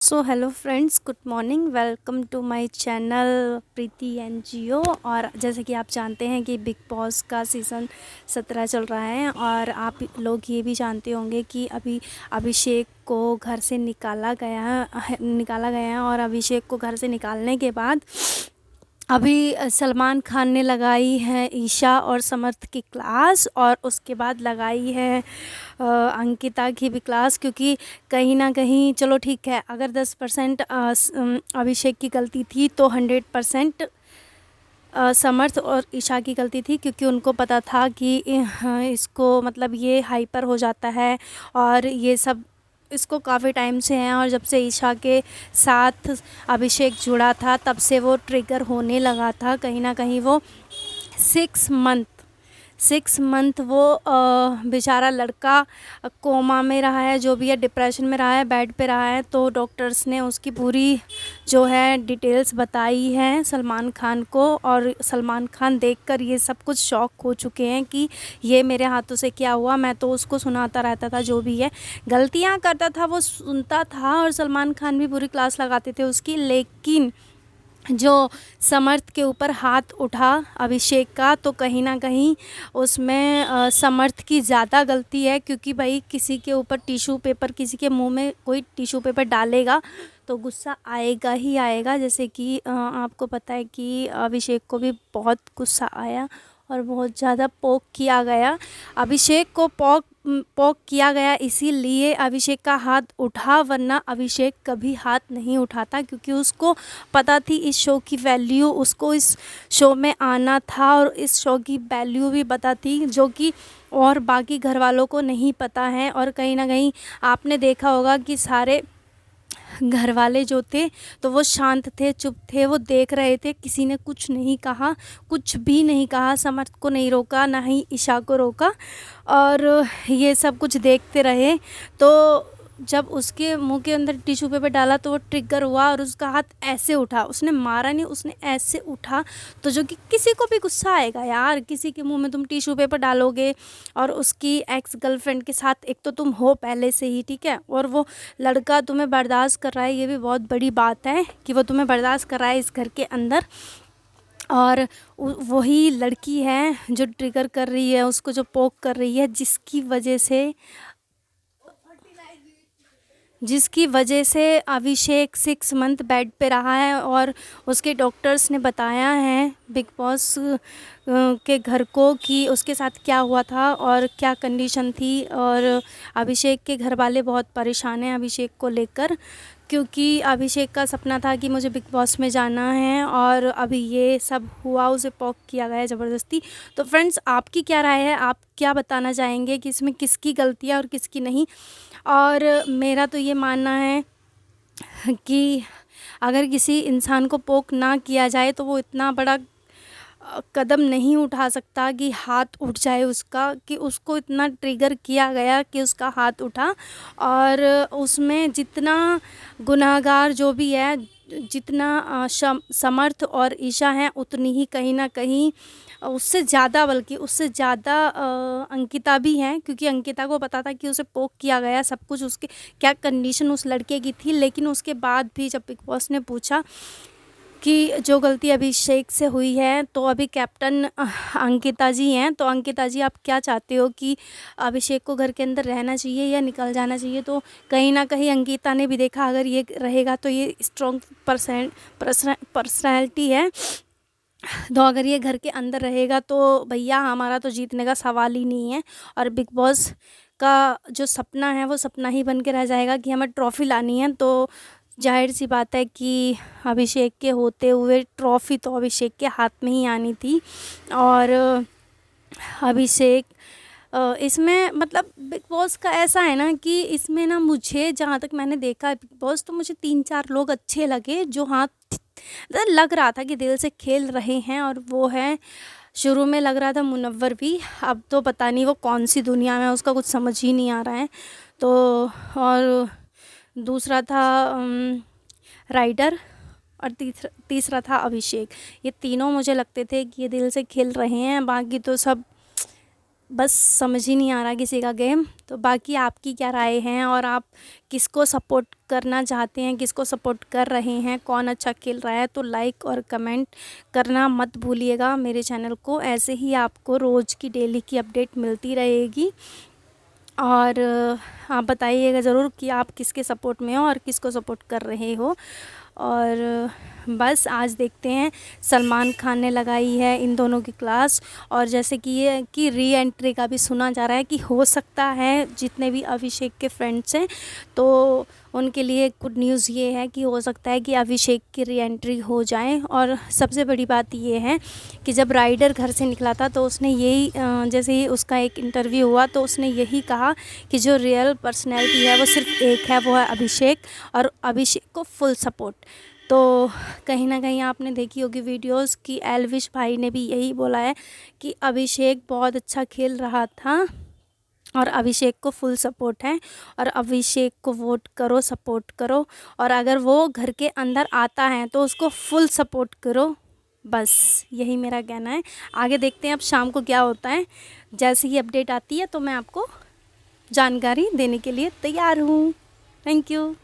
So hello friends, good morning. Welcome to my channel Preeti NGO. और जैसे कि आप जानते हैं कि बिग बॉस का सीज़न 17 चल रहा है और आप लोग ये भी जानते होंगे कि अभी अभिषेक को घर से निकाला गया है और अभिषेक को घर से निकालने के बाद अभी सलमान खान ने लगाई है ईशा और समर्थ की क्लास, और उसके बाद लगाई है अंकिता की भी क्लास। क्योंकि कहीं ना कहीं चलो ठीक है, अगर 10% अभिषेक की गलती थी तो 100% समर्थ और ईशा की गलती थी, क्योंकि उनको पता था कि इसको मतलब ये हाइपर हो जाता है और ये सब इसको काफ़ी टाइम से हैं। और जब से ईशा के साथ अभिषेक जुड़ा था तब से वो ट्रिगर होने लगा था। कहीं ना कहीं वो 6 मंथ 6 मंथ वो बेचारा लड़का कोमा में रहा है, जो भी है डिप्रेशन में रहा है, बेड पे रहा है। तो डॉक्टर्स ने उसकी पूरी जो है डिटेल्स बताई हैं सलमान खान को, और सलमान खान देखकर ये सब कुछ शॉक हो चुके हैं कि ये मेरे हाथों से क्या हुआ। मैं तो उसको सुनाता रहता था, जो भी है गलतियाँ करता था वो सुनता था, और सलमान खान भी पूरी क्लास लगाते थे उसकी। लेकिन जो समर्थ के ऊपर हाथ उठा अभिषेक का, तो कहीं ना कहीं उसमें समर्थ की ज़्यादा गलती है। क्योंकि भाई किसी के ऊपर टिश्यू पेपर, किसी के मुंह में कोई टिश्यू पेपर डालेगा तो गुस्सा आएगा ही आएगा। जैसे कि आपको पता है कि अभिषेक को भी बहुत गुस्सा आया और बहुत ज़्यादा पोक किया गया। अभिषेक को पोक किया गया इसीलिए अभिषेक का हाथ उठा, वरना अभिषेक कभी हाथ नहीं उठाता। क्योंकि उसको पता थी इस शो की वैल्यू, उसको इस शो में आना था और इस शो की वैल्यू भी पता थी, जो कि और बाकी घर वालों को नहीं पता है। और कहीं ना कहीं आपने देखा होगा कि सारे घर वाले जो थे तो वो शांत थे, चुप थे, वो देख रहे थे। किसी ने कुछ नहीं कहा, कुछ भी नहीं कहा। समर्थ को नहीं रोका, ना ही ईशा को रोका, और ये सब कुछ देखते रहे। तो जब उसके मुंह के अंदर टिश्यू पेपर डाला तो वो ट्रिगर हुआ और उसका हाथ ऐसे उठा, उसने मारा नहीं, उसने ऐसे उठा। तो जो कि किसी को भी गुस्सा आएगा यार, किसी के मुंह में तुम टिश्यू पेपर डालोगे, और उसकी एक्स गर्लफ्रेंड के साथ एक तो तुम हो पहले से ही, ठीक है, और वो लड़का तुम्हें बर्दाश्त कर रहा है। ये भी बहुत बड़ी बात है कि वो तुम्हें बर्दाश्त कर रहा है इस घर के अंदर। और वही लड़की है जो ट्रिगर कर रही है, उसको जो पोक कर रही है, जिसकी वजह से अभिषेक 6 मंथ बेड पे रहा है। और उसके डॉक्टर्स ने बताया है बिग बॉस के घर को कि उसके साथ क्या हुआ था और क्या कंडीशन थी। और अभिषेक के घर वाले बहुत परेशान हैं अभिषेक को लेकर, क्योंकि अभिषेक का सपना था कि मुझे बिग बॉस में जाना है, और अभी ये सब हुआ, उसे पॉक किया गया ज़बरदस्ती। तो फ्रेंड्स, आपकी क्या राय है? आप क्या बताना चाहेंगे कि इसमें किसकी गलती है और किसकी नहीं? और मेरा तो ये मानना है कि अगर किसी इंसान को पोक ना किया जाए तो वो इतना बड़ा कदम नहीं उठा सकता कि हाथ उठ जाए उसका, कि उसको इतना ट्रिगर किया गया कि उसका हाथ उठा। और उसमें जितना गुनहगार जो भी है, जितना समर्थ और ईशा हैं, उतनी ही कहीं ना कहीं उससे ज़्यादा, बल्कि उससे ज़्यादा अंकिता भी हैं। क्योंकि अंकिता को पता था कि उसे पोक किया गया, सब कुछ उसके क्या कंडीशन उस लड़के की थी। लेकिन उसके बाद भी जब बिग बॉस ने पूछा कि जो गलती अभिषेक से हुई है, तो अभी कैप्टन अंकिता जी हैं, तो अंकिता जी आप क्या चाहते हो कि अभिषेक को घर के अंदर रहना चाहिए या निकल जाना चाहिए? तो कहीं ना कहीं अंकिता ने भी देखा, अगर ये रहेगा तो ये स्ट्रॉन्ग पर्सनैलिटी है, तो अगर ये घर के अंदर रहेगा तो भैया हमारा तो जीतने का सवाल ही नहीं है। और बिग बॉस का जो सपना है वो सपना ही बन के रह जाएगा कि हमें ट्रॉफ़ी लानी है। तो जाहिर सी बात है कि अभिषेक के होते हुए ट्रॉफ़ी तो अभिषेक के हाथ में ही आनी थी। और अभिषेक इसमें मतलब बिग बॉस का ऐसा है ना कि इसमें ना, मुझे जहाँ तक मैंने देखा है बिग बॉस, तो मुझे 3-4 लोग अच्छे लगे जो हाथ लग रहा था कि दिल से खेल रहे हैं। और वो है, शुरू में लग रहा था मुनव्वर भी, अब तो पता नहीं वो कौन सी दुनिया में है, उसका कुछ समझ ही नहीं आ रहा है। तो और दूसरा था राइडर, और तीसरा था अभिषेक। ये तीनों मुझे लगते थे कि ये दिल से खेल रहे हैं, बाकी तो सब बस समझ ही नहीं आ रहा किसी का गेम। तो बाकी आपकी क्या राय है और आप किसको सपोर्ट करना चाहते हैं, किसको सपोर्ट कर रहे हैं, कौन अच्छा खेल रहा है, तो लाइक और कमेंट करना मत भूलिएगा मेरे चैनल को। ऐसे ही आपको रोज़ की डेली की अपडेट मिलती रहेगी। और आप बताइएगा ज़रूर कि आप किसके सपोर्ट में हो और किसको सपोर्ट कर रहे हो। और बस आज देखते हैं, सलमान खान ने लगाई है इन दोनों की क्लास। और जैसे कि ये कि री एंट्री का भी सुना जा रहा है कि हो सकता है जितने भी अभिषेक के फ्रेंड्स हैं तो उनके लिए गुड न्यूज़ ये है कि हो सकता है कि अभिषेक की री एंट्री हो जाए। और सबसे बड़ी बात ये है कि जब राइडर घर से निकला था तो उसने यही जैसे ही उसका एक इंटरव्यू हुआ तो उसने यही कहा कि जो रियल पर्सनैलिटी है वो सिर्फ एक है, वो है अभिषेक, और अभिषेक को फुल सपोर्ट। तो कहीं ना कहीं आपने देखी होगी वीडियोस कि एल्विश भाई ने भी यही बोला है कि अभिषेक बहुत अच्छा खेल रहा था और अभिषेक को फुल सपोर्ट है, और अभिषेक को वोट करो, सपोर्ट करो, और अगर वो घर के अंदर आता है तो उसको फुल सपोर्ट करो। बस यही मेरा कहना है। आगे देखते हैं अब शाम को क्या होता है। जैसे ही अपडेट आती है तो मैं आपको जानकारी देने के लिए तैयार हूँ। Thank you.